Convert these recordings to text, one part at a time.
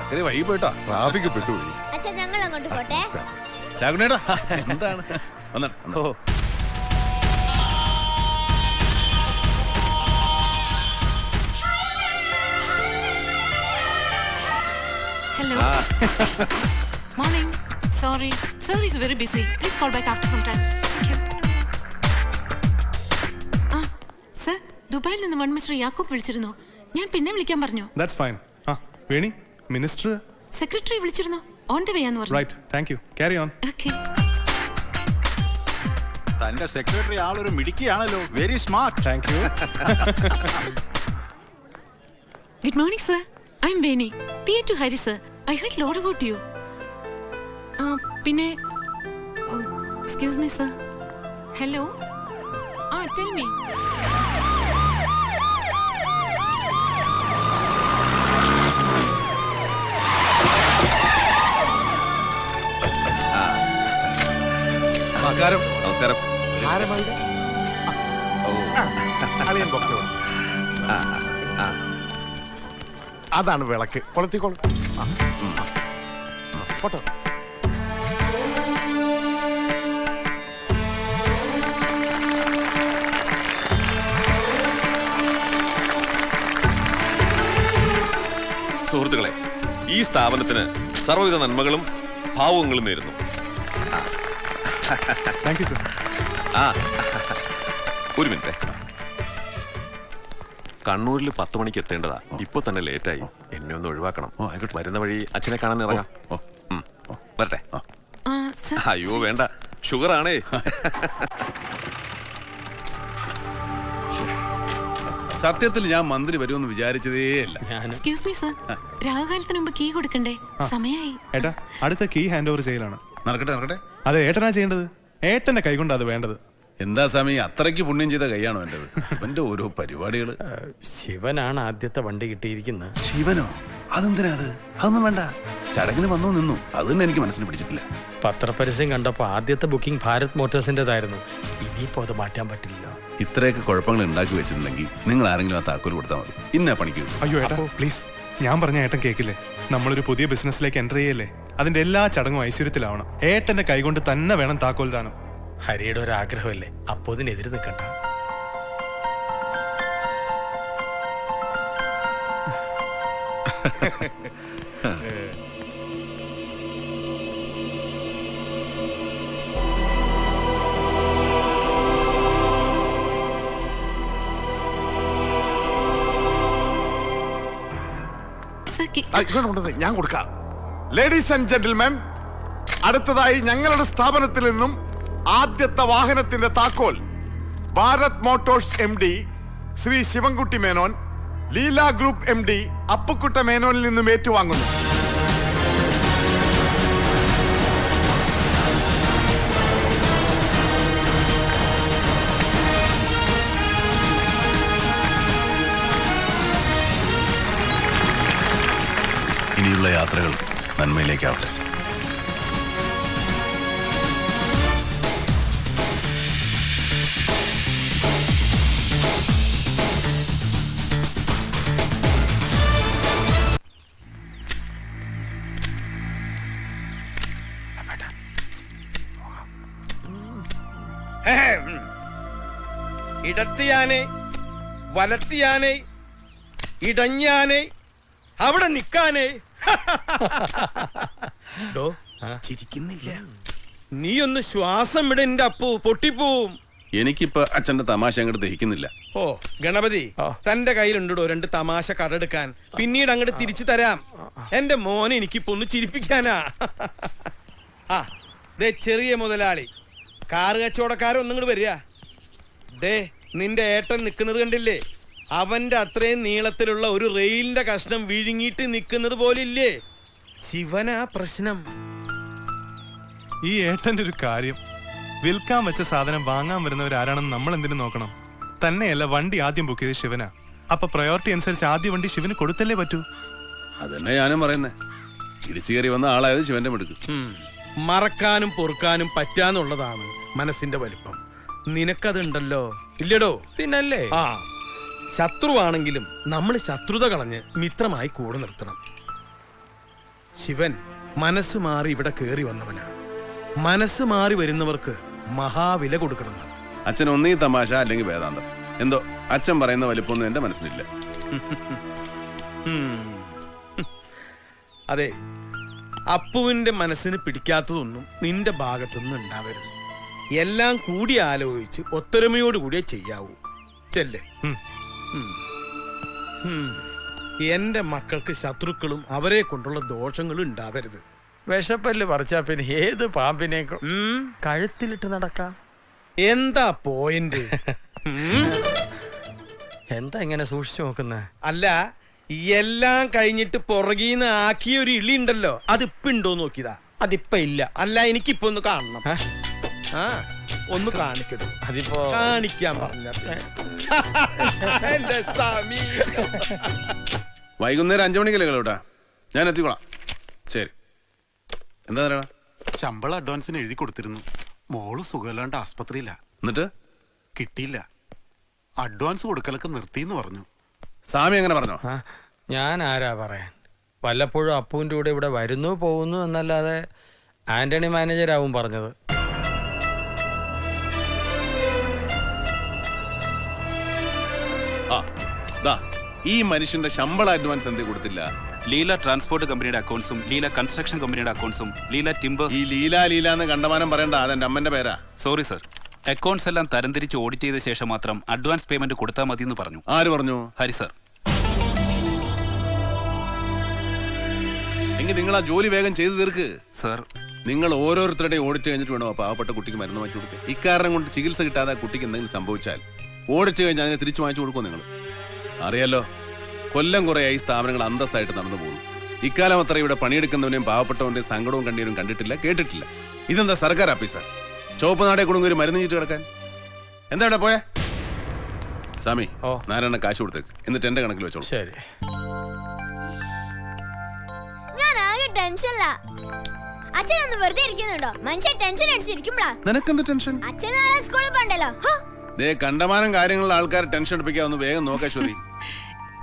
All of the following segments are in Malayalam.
ചക്കര വൈകി പോയിട്ടോ, ട്രാഫിക് പെട്ടുപോയി. അച്ഛാ ഞങ്ങൾ അങ്ങോട്ട് പോട്ടെ. ചാകുനേടാ എന്താണ് വന്നിട്ട്? ഓ Hello. Morning. Sorry. Sir is very busy. Please call back after some time. Thank you. Sir, ദുബായിൽ നിന്ന് വൺ മിസ്റ്റർ യാക്കൂബ് വിളിച്ചിരുന്നു. ഞാൻ പിന്നെ വിളിക്കാൻ പറഞ്ഞു. That's fine. Veni minister secretary വിളിച്ചിരുന്നു. On the way ആന്ന് പറഞ്ഞു. Right. Thank you. Carry on. Okay. തന്റെ സെക്രട്ടറി ആളൊരു മിടുക്കിയാണല്ലോ. Very smart. Thank you. Good morning, sir. I'm Veni. PA to Hari, sir. I heard a lot about you. പിന്നെ excuse me, sir. Hello. Tell me. നമസ്കാരം. നമസ്കാരം. അതാണ് വിളക്ക്. കൊളുത്തിക്കോളൂ. ഫോട്ടോ. സുഹൃത്തുക്കളെ, ഈ സ്ഥാപനത്തിന് സർവ്വവിധ നന്മകളും ഭാവുകങ്ങളും നേരുന്നു. Thank you, sir. ഒരു മിനിറ്റ്. കണ്ണൂരിൽ 10 മണിക്ക് എത്തേണ്ടതാ. ഇപ്പൊ തന്നെ ലേറ്റായി. എന്നെ ഒന്ന് ഒഴിവാക്കണം. വരുന്ന വഴി അച്ഛനെ കാണാൻ ഇറങ്ങാം. വരട്ടെ. അയ്യോ വേണ്ട, ഷുഗർ ആണേ. സത്യത്തിൽ ഞാൻ മന്ത്രി വരുമെന്ന് വിചാരിച്ചതേയല്ല. Excuse me, sir. രാഹുകാലത്തിന് മുമ്പ് കീ കൊടുക്കണ്ടേ? സമയായി. ഏട്ടാ, അടുത്ത കീ ഹാൻഡ് ഓവർ ചെയ്യലാണ്. നടക്കട്ടെ നടക്കട്ടെ. അതെ, ഏട്ടനാ ചെയ്യേണ്ടത്. ഏട്ടന്റെ കൈകൊണ്ട് അത് വേണ്ടത്. എന്താ സമയം, അത്രയ്ക്ക് പുണ്യം ചെയ്ത കൈയാണോ എന്റെ? ഇവന്റെ ഓരോ പരിപാടികള്. ശിവനാണ് ആദ്യത്തെ വണ്ടി കിട്ടിയിരിക്കുന്നത്. ശിവനോ? അതെന്തിനാ? അതൊന്നും വേണ്ട. ചടങ്ങിന് വന്നു നിന്നു. അത് തന്നെ എനിക്ക് മനസ്സിന് പിടിച്ചിട്ടില്ല. പത്രപരസ്യം കണ്ടപ്പോ ആദ്യത്തെ ബുക്കിംഗ് ഭാരത് മോട്ടോഴ്സിന്റേതായിരുന്നു. ഇനിയിപ്പോ അത് മാറ്റാൻ പറ്റില്ലല്ലോ. ഇത്രയൊക്കെ കുഴപ്പങ്ങൾ ഉണ്ടാക്കി വെച്ചിട്ടുണ്ടെങ്കിൽ നിങ്ങൾ ആരെങ്കിലും ആ താക്കോൽ കൊടുത്താൽ മതി. ഇന്ന പണിക്ക്. അയ്യോ ഏട്ടാ, പ്ലീസ്. ഞാൻ പറഞ്ഞ ഏട്ടൻ കേക്കില്ലേ? നമ്മളൊരു പുതിയ ബിസിനസ്സിലേക്ക് എൻ്റർ ചെയ്യല്ലേ? അതിന്റെ എല്ലാ ചടങ്ങും ഐശ്വര്യത്തിലാവണം. ഏട്ടന്റെ കൈകൊണ്ട് തന്നെ വേണം താക്കോൽ ദാനം. ഹരിയുടെ ഒരു ആഗ്രഹമല്ലേ, അപ്പോ ഇതിനെതിര് നിൽക്കണ്ട. ഞാൻ കൊടുക്കാം. ലേഡീസ് ആൻഡ് ജെന്റിൽമെൻ, അടുത്തതായി ഞങ്ങളുടെ സ്ഥാപനത്തിൽ നിന്നും ആദ്യത്തെ വാഹനത്തിന്റെ താക്കോൽ Bharat Motors MD Shri Sivankutty Menon, Leela group MD Appukutta മേനോനിൽ നിന്നും ഏറ്റുവാങ്ങുന്നു. ഇനിയുള്ള യാത്രകൾ നന്മയിലേക്കാവട്ടെ. ഇടത്തിയാനെ, വലത്തിയാനെ, ഇടഞ്ഞാനെ, അവിടെ നിക്കാനേ. ചിരിക്കുന്നില്ല. നീ ഒന്ന് ശ്വാസം വിട, എന്റെ അപ്പു പൊട്ടിപ്പോവും. എനിക്കിപ്പോ അച്ഛന്റെ തമാശ അങ്ങോട്ട് ദഹിക്കുന്നില്ല. ഓ ഗണപതി, തന്റെ കയ്യിലുണ്ടോ 2 തമാശ കടെടുക്കാൻ? പിന്നീട് അങ്ങോട്ട് തിരിച്ചു തരാം. എന്റെ മോനെ എനിക്കിപ്പോ ഒന്ന് ചിരിപ്പിക്കാനാ. ദേ ചെറിയ മുതലാളി, കാറ് കച്ചവടക്കാരൊന്നും ഇങ്ങോട്ട് വരിക. ദേ നിന്റെ ഏട്ടൻ നിക്കുന്നത് കണ്ടില്ലേ? അവന്റെ അത്രയും നീളത്തിലുള്ള ഒരു റെയിലിന്റെ കഷ്ണം വിഴുങ്ങിയിട്ട് നിൽക്കുന്നത് പോലില്ലേ? ശിവനാ പ്രശ്നം. ഈ ഏട്ടന്റെ ഒരു കാര്യം, വിൽക്കാൻ വെച്ച സാധനം വാങ്ങാൻ വരുന്നവരാരാണെന്ന് നമ്മൾ എന്തിനു നോക്കണം? തന്നെയല്ല, വണ്ടി ആദ്യം ബുക്ക് ചെയ്ത് ശിവനാ. അപ്പൊ പ്രയോറിറ്റി അനുസരിച്ച് ആദ്യ വണ്ടി ശിവന് കൊടുത്തല്ലേ പറ്റൂ. അതന്നെ ഞാനും പറയുന്നേ. ഇടിച്ചു കയറി വന്ന ആളായത് ശിവന്റെ മിടുക്ക്. മറക്കാനും പൊറുക്കാനും പറ്റാന്നുള്ളതാണ് മനസ്സിന്റെ വലിപ്പം. നിനക്കതുണ്ടല്ലോ, ഇല്ലടോ? പിന്നല്ലേ. ശത്രുവാണെങ്കിലും നമ്മൾ ശത്രുത കളഞ്ഞ് മിത്രമായി കൂടെ നിർത്തണം. ശിവൻ മനസ്സ് മാറി ഇവിടെ കയറി വന്നവനാ. മനസ്സ് മാറി വരുന്നവർക്ക് മഹാവില കൊടുക്കണം. അച്ഛൻ ഒന്നീ തമാശ അല്ലെങ്കിൽ വേദാന്തം. എന്തോ അച്ഛൻ പറയുന്ന വലിപ്പമൊന്നും എന്റെ മനസ്സിലില്ല. അതെ, അപ്പുവിന്റെ മനസ്സിന് പിടിക്കാത്തതൊന്നും നിന്റെ ഭാഗത്തുനിന്ന് ഉണ്ടാവരുത്. എല്ലാം കൂടി ആലോചിച്ച് ഒത്തൊരുമയോടുകൂടിയേ ചെയ്യാവൂ. ചെല്ലേ. എന്റെ മക്കൾക്ക് ശത്രുക്കളും അവരെ കൊണ്ടുള്ള ദോഷങ്ങളും ഉണ്ടാവരുത്. വിഷപ്പല്ല് പറിച്ചാ പിന്നെ ഏത് പാമ്പിനേക്കും കഴുത്തിലിട്ട് നടക്കാം. എന്താ പോയിന്റ്? എന്താ ഇങ്ങനെ സൂക്ഷിച്ചു നോക്കുന്നേ? അല്ല, എല്ലാം കഴിഞ്ഞിട്ട് പുറകീന്ന് ആക്കിയ ഒരു ഇളി ഉണ്ടല്ലോ, അതിപ്പോ ഉണ്ടോ നോക്കിയതാ. അതിപ്പ ഇല്ല. അല്ല, എനിക്കിപ്പോ ഒന്ന് കാണണം. ആ, ഒന്ന് കാണിക്കട്ടെ. അതിപ്പോ കാണിക്കാൻ പറഞ്ഞ എന്റെ സ്വാമി. വൈകുന്നേരം 5 മണിക്കല്ലേ കേട്ടാ, ഞാൻ എത്തിക്കോളാം. ശരി. എന്താ പറയണ? ശമ്പളം അഡ്വാൻസിന് എഴുതി കൊടുത്തിരുന്നു. മോള് സുഖമില്ലാണ്ട് ആസ്പത്രിയില്ല. എന്നിട്ട് കിട്ടിയില്ല. അഡ്വാൻസ് കൊടുക്കലൊക്കെ നിർത്തിന്ന് പറഞ്ഞു. സ്വാമി എങ്ങനെ പറഞ്ഞോ? ഞാൻ ആരാ പറയാൻ? വല്ലപ്പോഴും അപ്പുവിൻ്റെ കൂടെ ഇവിടെ വരുന്നു പോകുന്നു എന്നല്ലാതെ ആന്റണി മാനേജരാവും പറഞ്ഞത്. ഈ മനുഷ്യന്റെ ശമ്പള അഡ്വാൻസ് എന്തേ കൊടുത്തില്ല? ലീല ട്രാൻസ്പോർട്ട് കമ്പനിയുടെ അക്കൗണ്ട്സും ലീല കൺസ്ട്രക്ഷൻ കമ്പനിയുടെ അക്കൗണ്ട്സും ലീല ടിമ്പേഴ്സ്. ഈ ലീല എന്ന് കണ്ടമാനം പറയണ്ട, അതെന്റെ അമ്മന്റെ പേരാ. സോറി സർ, അക്കൗണ്ട്സ് എല്ലാം തരംതിരിച്ച് ഓഡിറ്റ് ചെയ്ത ശേഷം മാത്രം അഡ്വാൻസ് പേയ്മെന്റ് കൊടുത്താൽ മതി എന്ന് പറഞ്ഞു. ആര് പറഞ്ഞു? ഹരി സർ. എങ്കിൽ നിങ്ങൾ ആ ജോലി വേഗം ചെയ്തു തീർക്ക്. സർ, നിങ്ങൾ ഓരോരുത്തരുടെയും ഓഡിറ്റ് കഴിഞ്ഞിട്ട് വേണോ പാവപ്പെട്ട കുട്ടിക്ക് മരുന്ന് വാങ്ങിച്ചു കൊടുക്കുക. ഇക്കാരണം കൊണ്ട് ചികിത്സ കിട്ടാതെ കുട്ടിക്ക് എന്തെങ്കിലും സംഭവിച്ചാൽ ഓഡിറ്റ് കഴിഞ്ഞ് അതിനെ തിരിച്ചു വാങ്ങിച്ചു കൊടുക്കുമോ നിങ്ങൾ? അറിയാലോ, കൊല്ലം കുറേയായി സ്ഥാപനങ്ങൾ അന്തസ്സായിട്ട് നടന്നു പോകുന്നു. ഇക്കാലം അത്ര ഇവിടെ പണിയെടുക്കുന്നവനെയും പാവപ്പെട്ടവന്റെയും സങ്കടവും കണ്ണീരും കണ്ടിട്ടില്ല, കേട്ടിട്ടില്ല. ഇതെന്താ സർക്കാർ ഓഫീസാ? ചുവപ്പ് നാടേ കൊടുങ്ങി ഒരു മരുന്ന് ചീട്ട് കിടക്കാൻ. എന്താ ഇവിടെ പോയാ? സ്വാമി, നാരായണ കാശ് കൊടുത്തേക്ക്, എന്നിട്ട് എന്റെ കണക്കിൽ വെച്ചോളൂ. ശരി. ഞാൻ ആകെ ടെൻഷനില്ല. അച്ഛനൊന്ന് വെറുതെ ഇരിക്കുന്നുണ്ടോ? മനുഷ്യ ടെൻഷൻ അടിച്ചിരിക്കുമ്പോഴാ. നിനക്കെന്ത് ടെൻഷൻ? അച്ഛൻ നാളെ സ്കൂളിൽ പോണ്ടല്ലോ. കണ്ടമാനം കാര്യങ്ങളിൽ ആൾക്കാർ ടെൻഷൻ എടുപ്പിക്കാവുന്ന വേഗം നോക്കാൻ ശ്രുതി.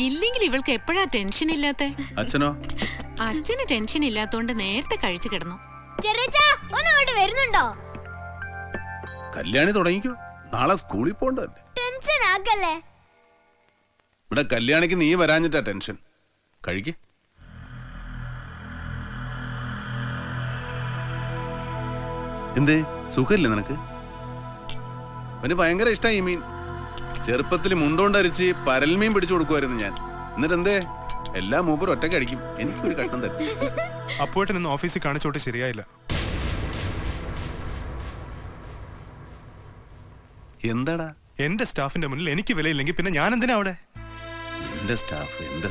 ഇല്ലെങ്കിൽ ഇവൾക്ക് എപ്പോഴാ ടെൻഷൻ ഇല്ലാത്ത? അച്ഛനോ? അച്ഛന് ടെൻഷൻ ഇല്ലാത്തോണ്ട് നേരത്തെ കഴിച്ചു കിടന്നു. ചെറിയച്ചാ ഒന്ന് അങ്ങോട്ട് വരുന്നുണ്ടോ? കല്യാണി തുടങ്ങിക്കോ, നാളെ സ്കൂളിൽ പോണ്ടല്ലേ. ടെൻഷൻ ആക്കല്ലേ. ഇവിടെ കല്യാണിക്ക് നീ വരാഞ്ഞിട്ടാ ടെൻഷൻ. കഴിക്ക്. എന്തേ, സുഖമില്ലേ നിനക്ക്? അവന് ഭയങ്കര ഇഷ്ടമായി ഈ മീൻ. ചെറുപ്പത്തിൽ മുണ്ടോണ്ടരിച്ച് പരൽമീൻ പിടിച്ചു കൊടുക്കുമായിരുന്നു ഞാൻ. എന്നിട്ട് എന്തേ, എല്ലാ മൂപ്പറും ഒറ്റയ്ക്ക് അടിക്കും. എനിക്കൊരു കട്ടം തരും. അപ്പോഴേട്ടൻ ഇന്ന് ഓഫീസിൽ കാണിച്ചോട്ട് ശരിയായില്ല. എന്താടാ? എന്റെ സ്റ്റാഫിന്റെ മുന്നിൽ എനിക്ക് വിലയില്ലെങ്കിൽ പിന്നെ ഞാൻ എന്തിനാ അവിടെ? എന്റെ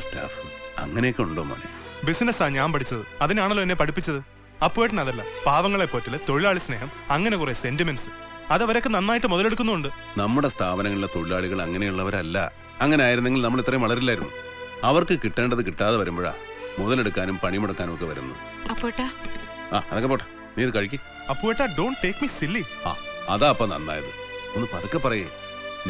സ്റ്റാഫ് അങ്ങനെയൊക്കെ ഉണ്ടോ മോനെ? ബിസിനസ്സാ ഞാൻ പഠിച്ചത്, അതിനാണല്ലോ എന്നെ പഠിപ്പിച്ചത്. അപ്പോഴേട്ടൻ അതല്ല, പാവങ്ങളെ പോറ്റല്, തൊഴിലാളി സ്നേഹം, അങ്ങനെ കുറെ സെന്റിമെന്റ്സ്, അതവരൊക്കെ നന്നായിട്ട് മുതലെടുക്കുന്നുണ്ട്. നമ്മുടെ സ്ഥാപനങ്ങളിലെ തൊഴിലാളികൾ അങ്ങനെയുള്ളവരല്ല. അങ്ങനെ ആയിരുന്നെങ്കിൽ നമ്മൾ ഇത്രയും വളരില്ലായിരുന്നു. അവർക്ക് കിട്ടേണ്ടത് കിട്ടാതെ വരുമ്പോഴാ മുതലെടുക്കാനും പണിമുടക്കാനും ഒക്കെ വരുന്നു. അതൊക്കെ പോട്ടെ, നീ ഇത് കഴിക്ക്. അപ്പോഴേട്ടാ, ഡോണ്ട് ടേക്ക് മീ സില്ലി. അതാ അപ്പൊ നന്നായത്. ഒന്ന് പതുക്കെ പറയേ.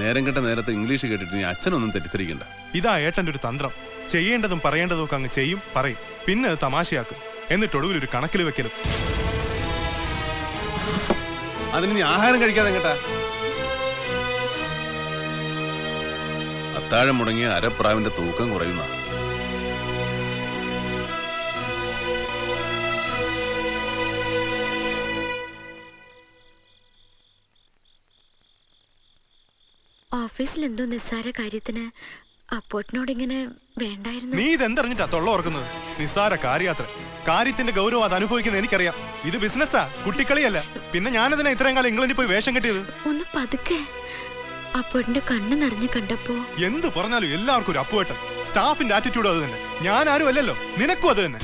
നേരം കെട്ട നേരത്തെ ഇംഗ്ലീഷ് കേട്ടിട്ട് നീ അച്ഛനൊന്നും തെറ്റിദ്ധരിക്കണ്ട. ഇതാ ഏട്ടന്റെ ഒരു തന്ത്രം. ചെയ്യേണ്ടതും പറയേണ്ടതും ഒക്കെ അങ്ങ് ചെയ്യും, പറയും, പിന്നെ അത് തമാശയാക്കും, എന്നിട്ട് ഒടുവിൽ ഒരു കണക്കിൽ വെക്കലും. അതിന് നീ ആഹാരം കഴിക്കാതെ കേട്ടാ. അത്താഴം മുടങ്ങിയ അരപ്രാവിന്റെ തൂക്കം കുറയുന്ന. ഓഫീസിൽ എന്തോ നിസ്സാര കാര്യത്തിന് അപ്പോട്ടിനോട് ഇങ്ങനെ വേണ്ടായിരുന്നു. നീ ഇതെന്തറിഞ്ഞിട്ടാ തൊള്ള ഓർക്കുന്നത്? നിസ്സാര കാര്യയാത്ര, കാര്യത്തിന്റെ ഗൗരവം അത് അനുഭവിക്കുന്നത് എനിക്കറിയാം. ഇത് ബിസിനസ്സാ, കുട്ടിക്കളിയല്ല. പിന്നെ ഞാനതിനെ ഇത്രയും കാലം ഇംഗ്ലണ്ടിൽ പോയി വേഷം കെട്ടിയത്. ഒന്ന് പതുക്കെ. അപ്പോട്ടിന്റെ കണ്ണ് നിറഞ്ഞു കണ്ടപ്പോ എന്ത് പറഞ്ഞാലും എല്ലാവർക്കും ഒരു അപ്പുവേട്ടൻ. സ്റ്റാഫിന്റെ ആറ്റിറ്റ്യൂഡ് അത് തന്നെ. ഞാൻ ആരും അല്ലല്ലോ, നിനക്കും അത് തന്നെ.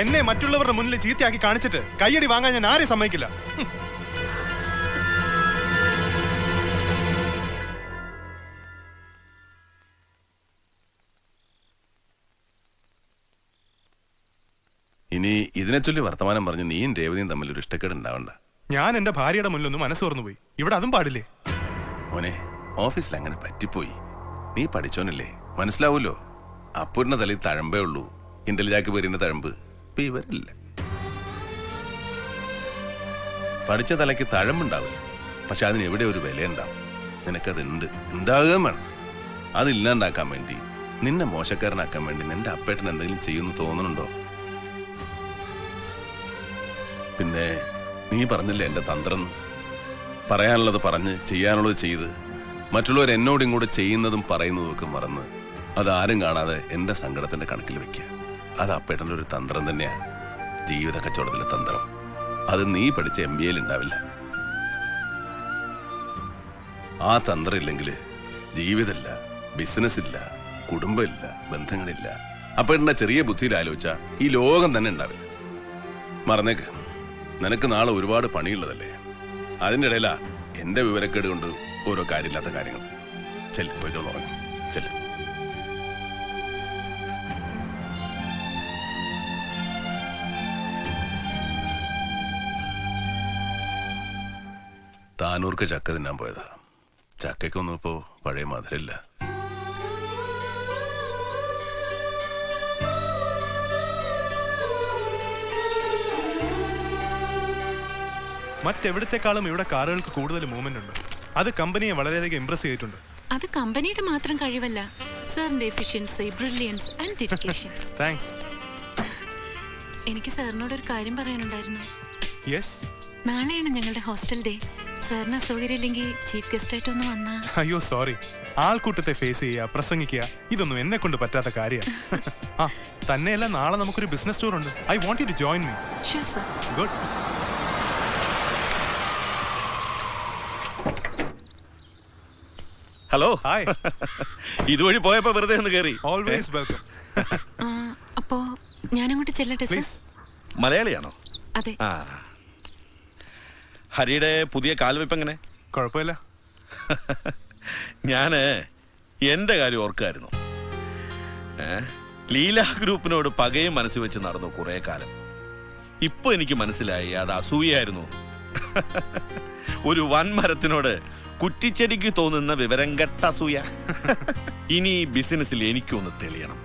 എന്നെ മറ്റുള്ളവരുടെ മുന്നിൽ ചീത്തയാക്കി കാണിച്ചിട്ട് കയ്യടി വാങ്ങാൻ ഞാൻ ആരെയും സമ്മതിക്കില്ല. ഇനി ഇതിനെ ചൊല്ലി വർത്തമാനം പറഞ്ഞ് നീയും രേവതിയും തമ്മിൽ ഒരു ഇഷ്ടക്കേട് ഉണ്ടാവണ്ട. ഞാൻ എന്റെ ഭാര്യയുടെ മുന്നിലൊന്ന് മനസ്സ് തുറന്നു പോയി. ഇവിടെ അതും പാടില്ലേ? മോനെ, ഓഫീസിൽ അങ്ങനെ പറ്റിപ്പോയി. നീ പഠിച്ചോനല്ലേ, മനസ്സിലാവൂലോ. അപ്പൂരിന്റെ തലയിൽ തഴമ്പേ ഉള്ളൂ. ഇന്റലിജാക്ക് പേരിന്റെ തഴമ്പ് ഇപ്പൊ ഇവരില്ല. പഠിച്ച തലയ്ക്ക് തഴമ്പുണ്ടാവില്ല, പക്ഷെ അതിന് എവിടെ ഒരു വില ഉണ്ടാവും. നിനക്കതുണ്ട്, ഉണ്ടാകുകയും വേണം. അതില്ലാണ്ടാക്കാൻ വേണ്ടി, നിന്നെ മോശക്കാരനാക്കാൻ വേണ്ടി നിന്റെ അപ്പേട്ടൻ എന്തെങ്കിലും ചെയ്യുമെന്ന് തോന്നുന്നുണ്ടോ? പിന്നെ നീ പറഞ്ഞില്ലേ എന്റെ തന്ത്രം. പറയാനുള്ളത് പറഞ്ഞ് ചെയ്യാനുള്ളത് ചെയ്ത് മറ്റുള്ളവർ എന്നോട് ഇങ്ങോട്ട് ചെയ്യുന്നതും പറയുന്നതും ഒക്കെ മറന്ന് അതാരും കാണാതെ എന്റെ സങ്കടത്തിന്റെ കണക്കിൽ വെക്കുക. അത് അപ്പേട്ടൻ്റെ ഒരു തന്ത്രം തന്നെയാ, ജീവിത കച്ചവടത്തിലെ തന്ത്രം. അത് നീ പഠിച്ച MBA ഉണ്ടാവില്ല. ആ തന്ത്രം ഇല്ലെങ്കിൽ ജീവിതമില്ല, ബിസിനസ് ഇല്ല, കുടുംബമില്ല, ബന്ധങ്ങളില്ല. അപ്പേട്ടൻ്റെ ചെറിയ ബുദ്ധിയിൽ ആലോചിച്ച ഈ ലോകം തന്നെ ഉണ്ടാവില്ല. മറന്നേക്ക്, നിനക്ക് നാളെ ഒരുപാട് പണിയുള്ളതല്ലേ. അതിൻ്റെ ഇടയിലാ എന്റെ വിവരക്കേട് കൊണ്ട് ഓരോ കാര്യമില്ലാത്ത കാര്യങ്ങൾ. ചെല്ല്, പോയിട്ട് ഉറങ്ങും. ചെല്ല്. താനൂർക്ക് ചക്ക തിന്നാൻ പോയതാ. ചക്കയ്ക്കൊന്നും ഇപ്പോ പഴയ മധുരമില്ല. മറ്റെവിടത്തെക്കാളും ഇവിടെ കാറുകൾക്ക് കൂടുതൽ മൂവ്മെന്റ് ഉണ്ട്. അത് കമ്പനിയെ വളരെയധികം ഇംപ്രസ് ചെയ്തിട്ടുണ്ട്. അത് കമ്പനിയുടെ മാത്രം കഴിവല്ല, സാറിന്റെ efficiency, brilliance and dedication. Thanks. എനിക്ക് സാറിനോട് ഒരു കാര്യം പറയാനുണ്ടായിരുന്നു. യെസ്. നാളെയാണ് ഞങ്ങളുടെ ഹോസ്റ്റൽ ഡേ. സാറിന് അസൗകര്യമില്ലെങ്കിൽ ചീഫ് ഗസ്റ്റ് ആയിട്ട് ഒന്ന് വന്നാ. അയ്യോ സോറി, ആൾക്കൂട്ടത്തെ ഫേസ് ചെയ്യുക, പ്രസംഗിക്കുക, ഇതൊന്നും എന്നെ കൊണ്ട് പറ്റാത്ത കാര്യമാണ്. ആ തന്നെയല്ല, നാളെ നമുക്കൊരു ബിസിനസ് ടൂർ ഉണ്ട്. I want you to join me. Sure sir. Good. Hello. Hi. ഇതുവഴി പോയപ്പോ വെറുതെ ഒന്ന് കയറി. Always welcome. അപ്പോ ഞാനങ്ങോട്ട് ചെല്ലട്ടെ സർ? മലയാളിയാണോ? അതെ. ആ, ഹരിയുടെ പുതിയ കാൽവെപ്പ് എങ്ങനെ? കുഴപ്പമില്ല. ഞാന് എന്റെ കാര്യം ഓർക്കായിരുന്നു. ലീല ഗ്രൂപ്പിനോട് പകയും മനസ്സിൽ വെച്ച് നടന്നു കുറെ കാലം. ഇപ്പൊ എനിക്ക് മനസ്സിലായി അത് അസൂയായിരുന്നു. ഒരു വൻമരത്തിനോട് കുറ്റിച്ചെടിക്ക് തോന്നുന്ന വിവരം കെട്ട അസൂയ. ഇനി ബിസിനസ്സിൽ എനിക്കൊന്ന് തെളിയണം.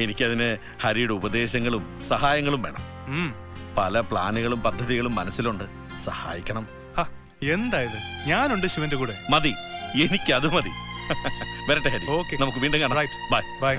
എനിക്കതിന് ഹരിയുടെ ഉപദേശങ്ങളും സഹായങ്ങളും വേണം. പല പ്ലാനുകളും പദ്ധതികളും മനസ്സിലുണ്ട്. സഹായിക്കണം. എന്തായത്? ഞാനുണ്ട് ശിവന്റെ കൂടെ. മതി, എനിക്കത് മതി. വരട്ടെ ഹരി, ഓക്കെ, നമുക്ക് വീണ്ടും കാണാം. റൈറ്റ്. ബൈ. ബൈ.